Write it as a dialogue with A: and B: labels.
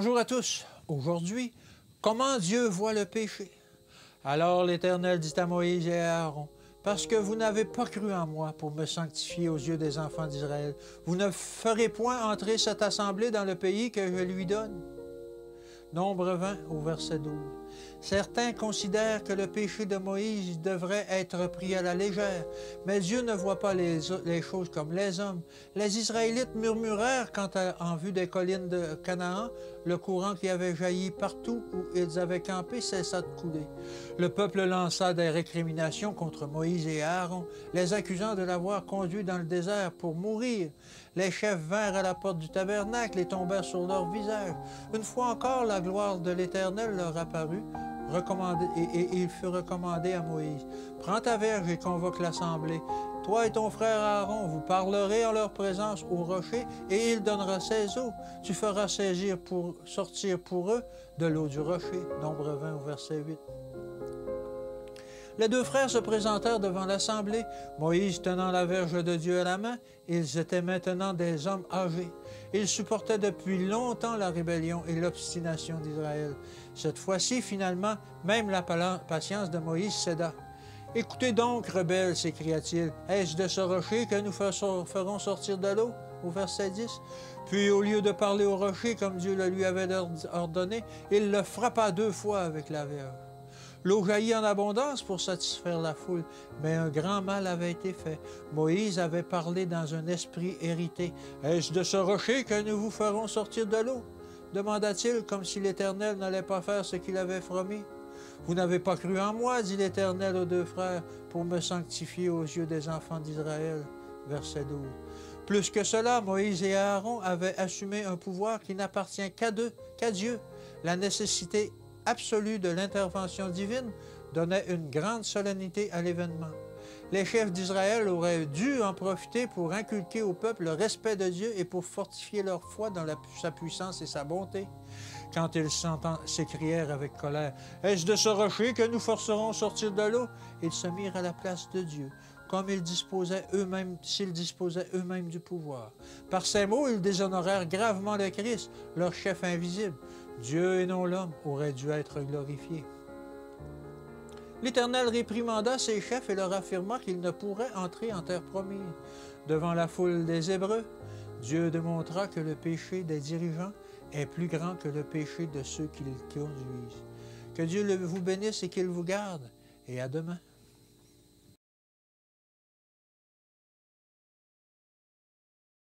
A: Bonjour à tous. Aujourd'hui, comment Dieu voit le péché? Alors l'Éternel dit à Moïse et à Aaron, « Parce que vous n'avez pas cru en moi pour me sanctifier aux yeux des enfants d'Israël, vous ne ferez point entrer cette assemblée dans le pays que je lui donne. » Nombre 20 au verset 12. Certains considèrent que le péché de Moïse devrait être pris à la légère, mais Dieu ne voit pas les choses comme les hommes. Les Israélites murmurèrent en vue des collines de Canaan, le courant qui avait jailli partout où ils avaient campé cessa de couler. Le peuple lança des récriminations contre Moïse et Aaron, les accusant de l'avoir conduit dans le désert pour mourir. Les chefs vinrent à la porte du tabernacle et tombèrent sur leur visage. Une fois encore, la gloire de l'Éternel leur apparut, et il fut recommandé à Moïse. « Prends ta verge et convoque l'assemblée. Toi et ton frère Aaron, vous parlerez en leur présence au rocher, et il donnera ses eaux. Tu feras sortir pour eux de l'eau du rocher. » Nombre 20 au verset 8. Les deux frères se présentèrent devant l'assemblée, Moïse tenant la verge de Dieu à la main. Ils étaient maintenant des hommes âgés. Ils supportaient depuis longtemps la rébellion et l'obstination d'Israël. Cette fois-ci, finalement, même la patience de Moïse céda. « Écoutez donc, rebelles, s'écria-t-il, est-ce de ce rocher que nous ferons sortir de l'eau? » Au verset 10. Puis, au lieu de parler au rocher comme Dieu le lui avait ordonné, il le frappa 2 fois avec la verge. L'eau jaillit en abondance pour satisfaire la foule, mais un grand mal avait été fait. Moïse avait parlé dans un esprit irrité. « Est-ce de ce rocher que nous vous ferons sortir de l'eau? » demanda-t-il, comme si l'Éternel n'allait pas faire ce qu'il avait promis. « Vous n'avez pas cru en moi, dit l'Éternel aux deux frères, pour me sanctifier aux yeux des enfants d'Israël. » Verset 12. Plus que cela, Moïse et Aaron avaient assumé un pouvoir qui n'appartient qu'à Dieu. La nécessité absolue de l'intervention divine donnait une grande solennité à l'événement. Les chefs d'Israël auraient dû en profiter pour inculquer au peuple le respect de Dieu et pour fortifier leur foi dans sa puissance et sa bonté. Quand ils s'écrièrent avec colère, « Est-ce de ce rocher que nous forcerons sortir de l'eau? » Ils se mirent à la place de Dieu, comme s'ils disposaient eux-mêmes du pouvoir. Par ces mots, ils déshonorèrent gravement le Christ, leur chef invisible. Dieu et non l'homme auraient dû être glorifiés. L'Éternel réprimanda ses chefs et leur affirma qu'ils ne pourraient entrer en terre promise. Devant la foule des Hébreux, Dieu démontra que le péché des dirigeants est plus grand que le péché de ceux qui le conduisent. Que Dieu vous bénisse et qu'il vous garde, et à demain.